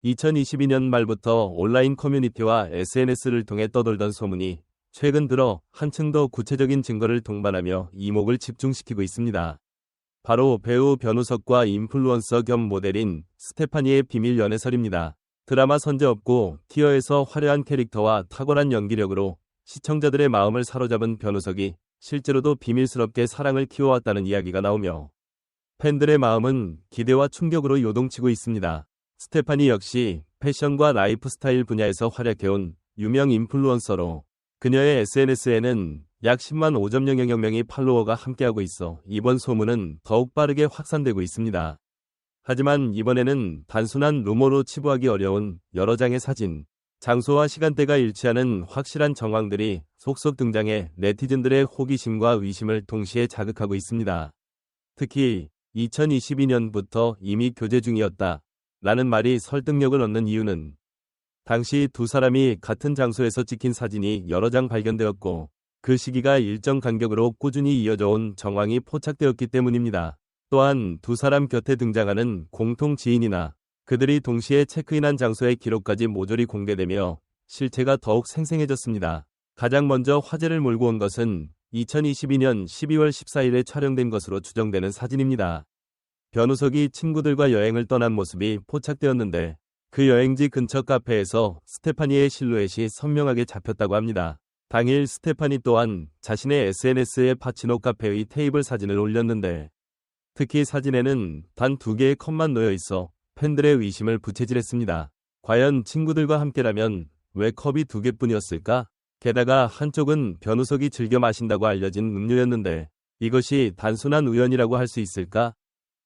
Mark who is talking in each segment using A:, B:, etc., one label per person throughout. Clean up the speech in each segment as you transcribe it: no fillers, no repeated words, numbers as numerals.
A: 2022년 말부터 온라인 커뮤니티와 SNS를 통해 떠돌던 소문이 최근 들어 한층 더 구체적인 증거를 동반하며 이목을 집중시키고 있습니다. 바로 배우 변우석과 인플루언서 겸 모델인 스테파니의 비밀 연애설입니다. 드라마 선제업고 티어에서 화려한 캐릭터와 탁월한 연기력으로 시청자들의 마음을 사로잡은 변우석이 실제로도 비밀스럽게 사랑을 키워왔다는 이야기가 나오며 팬들의 마음은 기대와 충격으로 요동치고 있습니다. 스테파니 역시 패션과 라이프 스타일 분야에서 활약해온 유명 인플루언서로 그녀의 SNS에는 약 10만 5.0여 명의 팔로워가 함께하고 있어 이번 소문은 더욱 빠르게 확산되고 있습니다. 하지만 이번에는 단순한 루머로 치부하기 어려운 여러 장의 사진, 장소와 시간대가 일치하는 확실한 정황들이 속속 등장해 네티즌들의 호기심과 의심을 동시에 자극하고 있습니다. 특히 2022년부터 이미 교제 중이었다 라는 말이 설득력을 얻는 이유는 당시 두 사람이 같은 장소에서 찍힌 사진이 여러 장 발견되었고 그 시기가 일정 간격으로 꾸준히 이어져 온 정황이 포착되었기 때문입니다. 또한 두 사람 곁에 등장하는 공통 지인이나 그들이 동시에 체크인한 장소의 기록까지 모조리 공개되며 실체가 더욱 생생해졌습니다. 가장 먼저 화제를 몰고 온 것은 2022년 12월 14일에 촬영된 것으로 추정되는 사진입니다. 변우석이 친구들과 여행을 떠난 모습이 포착되었는데 그 여행지 근처 카페에서 스테파니의 실루엣이 선명하게 잡혔다고 합니다. 당일 스테파니 또한 자신의 SNS에 파치노 카페의 테이블 사진을 올렸는데 특히 사진에는 단 2개의 컵만 놓여 있어 팬들의 의심을 부채질했습니다. 과연 친구들과 함께라면 왜 컵이 2개뿐이었을까? 게다가 한쪽은 변우석이 즐겨 마신다고 알려진 음료였는데 이것이 단순한 우연이라고 할 수 있을까?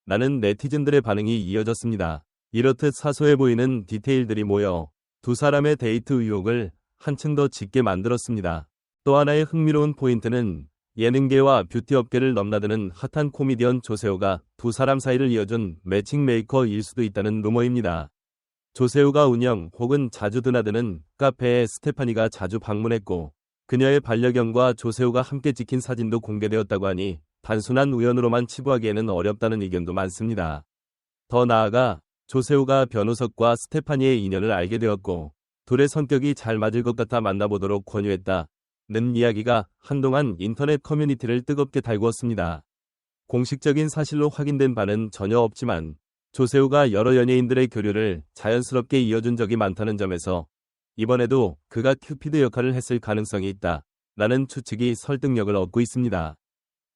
A: 라는 네티즌들의 반응이 이어졌습니다. 이렇듯 사소해 보이는 디테일들이 모여 두 사람의 데이트 의혹을 한층 더 짙게 만들었습니다. 또 하나의 흥미로운 포인트는 예능계와 뷰티업계를 넘나드는 핫한 코미디언 조세호가 두 사람 사이를 이어준 매칭 메이커일 수도 있다는 루머입니다. 조세호가 운영 혹은 자주 드나드는 카페에 스테파니가 자주 방문했고 그녀의 반려견과 조세호가 함께 찍힌 사진도 공개되었다고 하니 단순한 우연으로만 치부하기에는 어렵다는 의견도 많습니다. 더 나아가 조세호가 변우석과 스테파니의 인연을 알게 되었고 둘의 성격이 잘 맞을 것 같아 만나보도록 권유했다는 이야기가 한동안 인터넷 커뮤니티를 뜨겁게 달구었습니다. 공식적인 사실로 확인된 바는 전혀 없지만 조세호가 여러 연예인들의 교류를 자연스럽게 이어준 적이 많다는 점에서 이번에도 그가 큐피드 역할을 했을 가능성이 있다라는 추측이 설득력을 얻고 있습니다.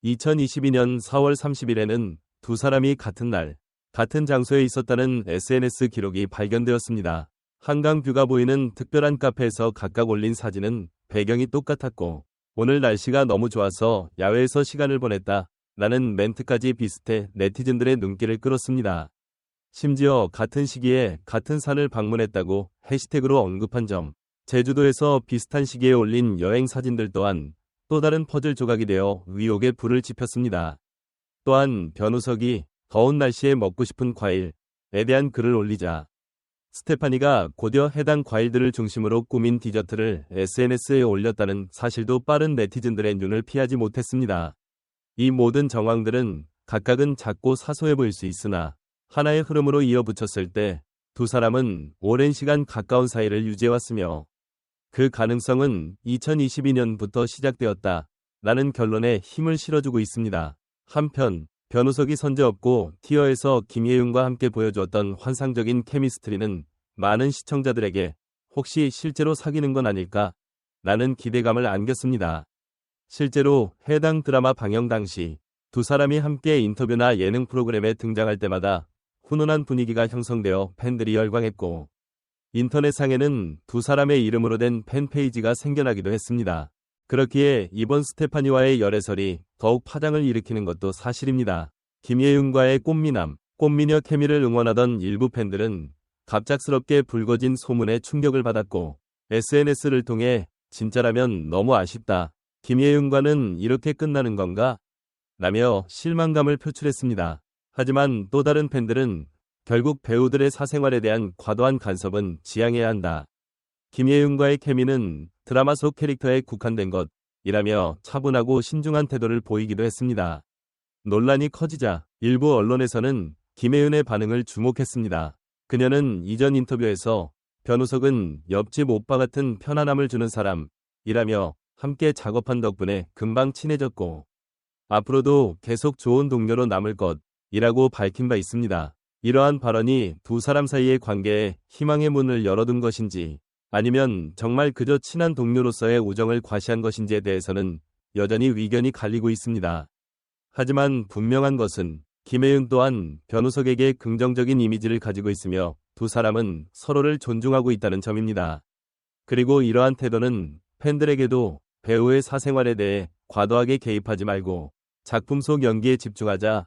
A: 2022년 4월 30일에는 두 사람이 같은 날, 같은 장소에 있었다는 SNS 기록이 발견되었습니다. 한강 뷰가 보이는 특별한 카페에서 각각 올린 사진은 배경이 똑같았고 오늘 날씨가 너무 좋아서 야외에서 시간을 보냈다 라는 멘트까지 비슷해 네티즌들의 눈길을 끌었습니다. 심지어 같은 시기에 같은 산을 방문했다고 해시태그로 언급한 점, 제주도에서 비슷한 시기에 올린 여행 사진들 또한 또 다른 퍼즐 조각이 되어 의혹에 불을 지폈습니다. 또한 변우석이 더운 날씨에 먹고 싶은 과일에 대한 글을 올리자 스테파니가 곧이어 해당 과일들을 중심으로 꾸민 디저트를 SNS에 올렸다는 사실도 빠른 네티즌들의 눈을 피하지 못했습니다. 이 모든 정황들은 각각은 작고 사소해 보일 수 있으나 하나의 흐름으로 이어붙였을 때 두 사람은 오랜 시간 가까운 사이를 유지해왔으며 그 가능성은 2022년부터 시작되었다라는 결론에 힘을 실어주고 있습니다. 한편 변우석이 선제업고 티어에서 김예윤과 함께 보여주었던 환상적인 케미스트리는 많은 시청자들에게 혹시 실제로 사귀는 건 아닐까? 라는 기대감을 안겼습니다. 실제로 해당 드라마 방영 당시 두 사람이 함께 인터뷰나 예능 프로그램에 등장할 때마다 훈훈한 분위기가 형성되어 팬들이 열광했고 인터넷상에는 두 사람의 이름으로 된 팬페이지가 생겨나기도 했습니다. 그렇기에 이번 스테파니와의 열애설이 더욱 파장을 일으키는 것도 사실입니다. 김예윤과의 꽃미남, 꽃미녀 케미를 응원하던 일부 팬들은 갑작스럽게 불거진 소문에 충격을 받았고 SNS를 통해 진짜라면 너무 아쉽다. 김예윤과는 이렇게 끝나는 건가? 라며 실망감을 표출했습니다. 하지만 또 다른 팬들은 결국 배우들의 사생활에 대한 과도한 간섭은 지양해야 한다. 김예윤과의 케미는 드라마 속 캐릭터에 국한된 것이라며 차분하고 신중한 태도를 보이기도 했습니다. 논란이 커지자 일부 언론에서는 김혜윤의 반응을 주목했습니다. 그녀는 이전 인터뷰에서 변우석은 옆집 오빠 같은 편안함을 주는 사람이라며 함께 작업한 덕분에 금방 친해졌고 앞으로도 계속 좋은 동료로 남을 것이라고 밝힌 바 있습니다. 이러한 발언이 두 사람 사이의 관계에 희망의 문을 열어둔 것인지 아니면 정말 그저 친한 동료로서의 우정을 과시한 것인지에 대해서는 여전히 의견이 갈리고 있습니다. 하지만 분명한 것은 김혜윤 또한 변우석에게 긍정적인 이미지를 가지고 있으며 두 사람은 서로를 존중하고 있다는 점입니다. 그리고 이러한 태도는 팬들에게도 배우의 사생활에 대해 과도하게 개입하지 말고 작품 속 연기에 집중하자는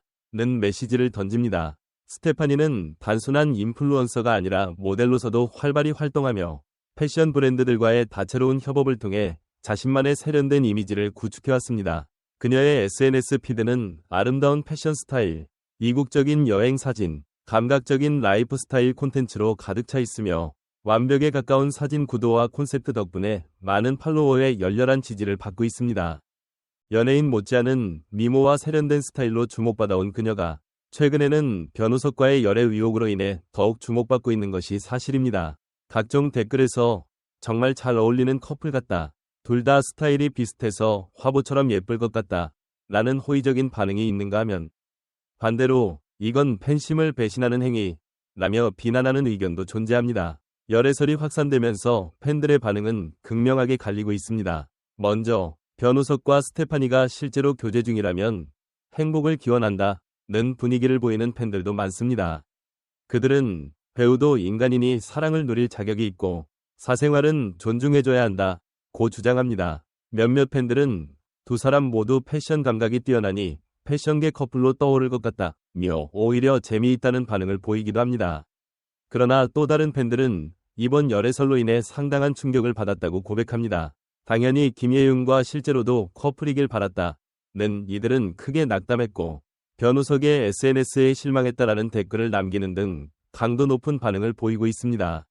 A: 메시지를 던집니다. 스테파니는 단순한 인플루언서가 아니라 모델로서도 활발히 활동하며 패션 브랜드들과의 다채로운 협업을 통해 자신만의 세련된 이미지를 구축해왔습니다. 그녀의 SNS 피드는 아름다운 패션 스타일, 이국적인 여행 사진, 감각적인 라이프 스타일 콘텐츠로 가득 차 있으며 완벽에 가까운 사진 구도와 콘셉트 덕분에 많은 팔로워의 열렬한 지지를 받고 있습니다. 연예인 못지않은 미모와 세련된 스타일로 주목받아온 그녀가 최근에는 변우석과의 열애 의혹으로 인해 더욱 주목받고 있는 것이 사실입니다. 각종 댓글에서 정말 잘 어울리는 커플 같다. 둘 다 스타일이 비슷해서 화보처럼 예쁠 것 같다. 라는 호의적인 반응이 있는가 하면 반대로 이건 팬심을 배신하는 행위라며 비난하는 의견도 존재합니다. 열애설이 확산되면서 팬들의 반응은 극명하게 갈리고 있습니다. 먼저 변우석과 스테파니가 실제로 교제 중이라면 행복을 기원한다는 분위기를 보이는 팬들도 많습니다. 그들은 배우도 인간이니 사랑을 누릴 자격이 있고 사생활은 존중해줘야 한다고 주장합니다. 몇몇 팬들은 두 사람 모두 패션 감각이 뛰어나니 패션계 커플로 떠오를 것 같다며 오히려 재미있다는 반응을 보이기도 합니다. 그러나 또 다른 팬들은 이번 열애설로 인해 상당한 충격을 받았다고 고백합니다. 당연히 김예윤과 실제로도 커플이길 바랐다는 이들은 크게 낙담했고 변우석의 SNS에 실망했다라는 댓글을 남기는 등 강도 높은 반응을 보이고 있습니다.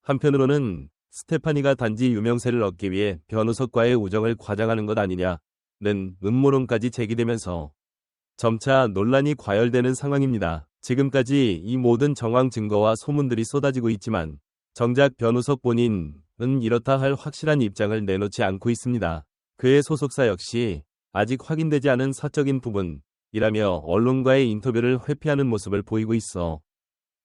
A: 한편으로는 스테파니가 단지 유명세를 얻기 위해 변우석과의 우정을 과장하는 것 아니냐는 음모론까지 제기되면서 점차 논란이 과열되는 상황입니다. 지금까지 이 모든 정황 증거와 소문들이 쏟아지고 있지만 정작 변우석 본인은 이렇다 할 확실한 입장을 내놓지 않고 있습니다. 그의 소속사 역시 아직 확인되지 않은 사적인 부분이라며 언론과의 인터뷰를 회피하는 모습을 보이고 있어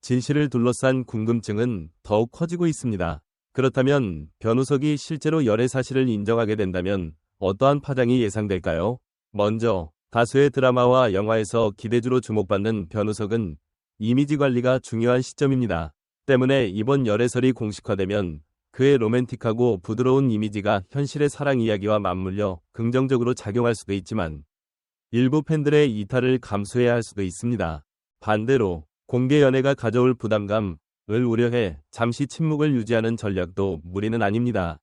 A: 진실을 둘러싼 궁금증은 더욱 커지고 있습니다. 그렇다면 변우석이 실제로 열애 사실을 인정하게 된다면 어떠한 파장이 예상될까요? 먼저 다수의 드라마와 영화에서 기대주로 주목받는 변우석은 이미지 관리가 중요한 시점입니다. 때문에 이번 열애설이 공식화되면 그의 로맨틱하고 부드러운 이미지가 현실의 사랑 이야기와 맞물려 긍정적으로 작용할 수도 있지만 일부 팬들의 이탈을 감수해야 할 수도 있습니다. 반대로 공개 연애가 가져올 부담감을 우려해 잠시 침묵을 유지하는 전략도 무리는 아닙니다.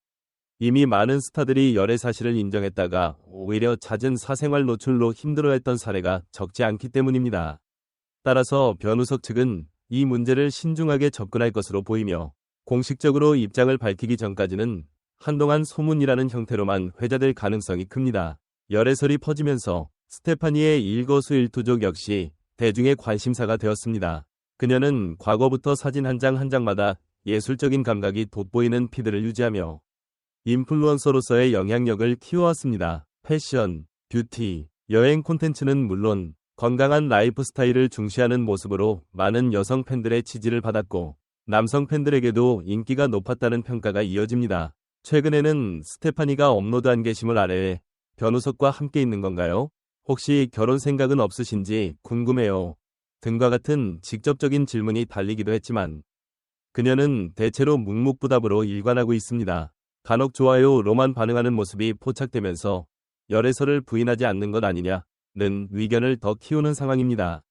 A: 이미 많은 스타들이 열애 사실을 인정했다가 오히려 잦은 사생활 노출로 힘들어했던 사례가 적지 않기 때문입니다. 따라서 변우석 측은 이 문제를 신중하게 접근할 것으로 보이며 공식적으로 입장을 밝히기 전까지는 한동안 소문이라는 형태로만 회자될 가능성이 큽니다. 열애설이 퍼지면서 스테파니의 일거수일투족 역시 대중의 관심사가 되었습니다. 그녀는 과거부터 사진 한 장 한 장마다 예술적인 감각이 돋보이는 피드를 유지하며 인플루언서로서의 영향력을 키워왔습니다. 패션, 뷰티, 여행 콘텐츠는 물론 건강한 라이프 스타일을 중시하는 모습으로 많은 여성 팬들의 지지를 받았고 남성 팬들에게도 인기가 높았다는 평가가 이어집니다. 최근에는 스테파니가 업로드한 게시물 아래에 변우석과 함께 있는 건가요? 혹시 결혼 생각은 없으신지 궁금해요. 등과 같은 직접적인 질문이 달리기도 했지만 그녀는 대체로 묵묵부답으로 일관하고 있습니다. 간혹 좋아요로만 반응하는 모습이 포착되면서 열애설을 부인하지 않는 것 아니냐는 의견을 더 키우는 상황입니다.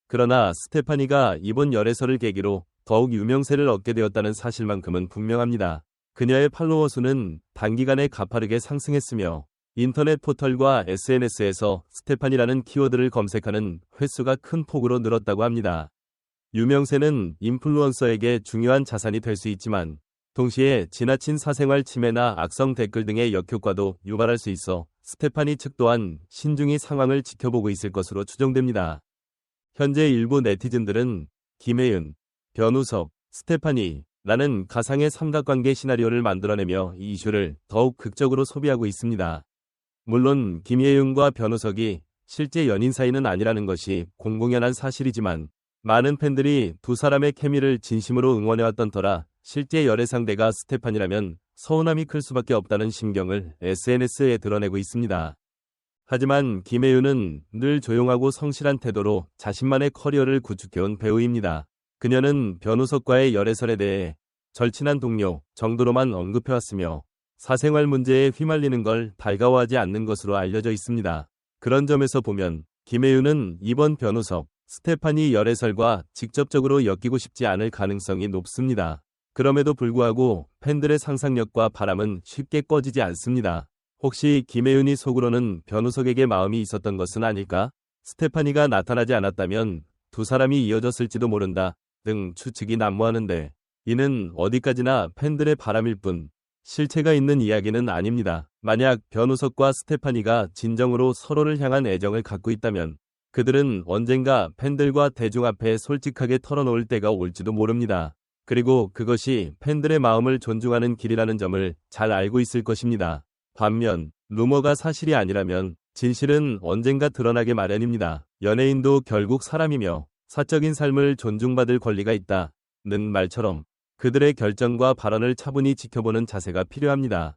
A: 그러나 스테파니가 이번 열애설을 계기로 더욱 유명세를 얻게 되었다는 사실만큼은 분명합니다. 그녀의 팔로워 수는 단기간에 가파르게 상승했으며 인터넷 포털과 SNS에서 스테파니라는 키워드를 검색하는 횟수가 큰 폭으로 늘었다고 합니다. 유명세는 인플루언서에게 중요한 자산이 될 수 있지만 동시에 지나친 사생활 침해나 악성 댓글 등의 역효과도 유발할 수 있어 스테파니 측 또한 신중히 상황을 지켜보고 있을 것으로 추정됩니다. 현재 일부 네티즌들은 김혜윤, 변우석, 스테파니라는 가상의 삼각관계 시나리오를 만들어내며 이 이슈를 더욱 극적으로 소비하고 있습니다. 물론 김예윤과 변우석이 실제 연인 사이는 아니라는 것이 공공연한 사실이지만 많은 팬들이 두 사람의 케미를 진심으로 응원해왔던 터라 실제 열애 상대가 스테판이라면 서운함이 클 수밖에 없다는 심경을 SNS에 드러내고 있습니다. 하지만 김혜윤은 늘 조용하고 성실한 태도로 자신만의 커리어를 구축해온 배우입니다. 그녀는 변우석과의 열애설에 대해 절친한 동료 정도로만 언급해왔으며 사생활 문제에 휘말리는 걸 달가워하지 않는 것으로 알려져 있습니다. 그런 점에서 보면 김혜윤은 이번 변우석, 스테파니 열애설과 직접적으로 엮이고 싶지 않을 가능성이 높습니다. 그럼에도 불구하고 팬들의 상상력과 바람은 쉽게 꺼지지 않습니다. 혹시 김혜윤이 속으로는 변우석에게 마음이 있었던 것은 아닐까? 스테파니가 나타나지 않았다면 두 사람이 이어졌을지도 모른다 등 추측이 난무하는데 이는 어디까지나 팬들의 바람일 뿐 실체가 있는 이야기는 아닙니다. 만약 변우석과 스테파니가 진정으로 서로를 향한 애정을 갖고 있다면 그들은 언젠가 팬들과 대중 앞에 솔직하게 털어놓을 때가 올지도 모릅니다. 그리고 그것이 팬들의 마음을 존중하는 길이라는 점을 잘 알고 있을 것입니다. 반면 루머가 사실이 아니라면 진실은 언젠가 드러나게 마련입니다. 연예인도 결국 사람이며 사적인 삶을 존중받을 권리가 있다는 말처럼 그들의 결정과 발언을 차분히 지켜보는 자세가 필요합니다.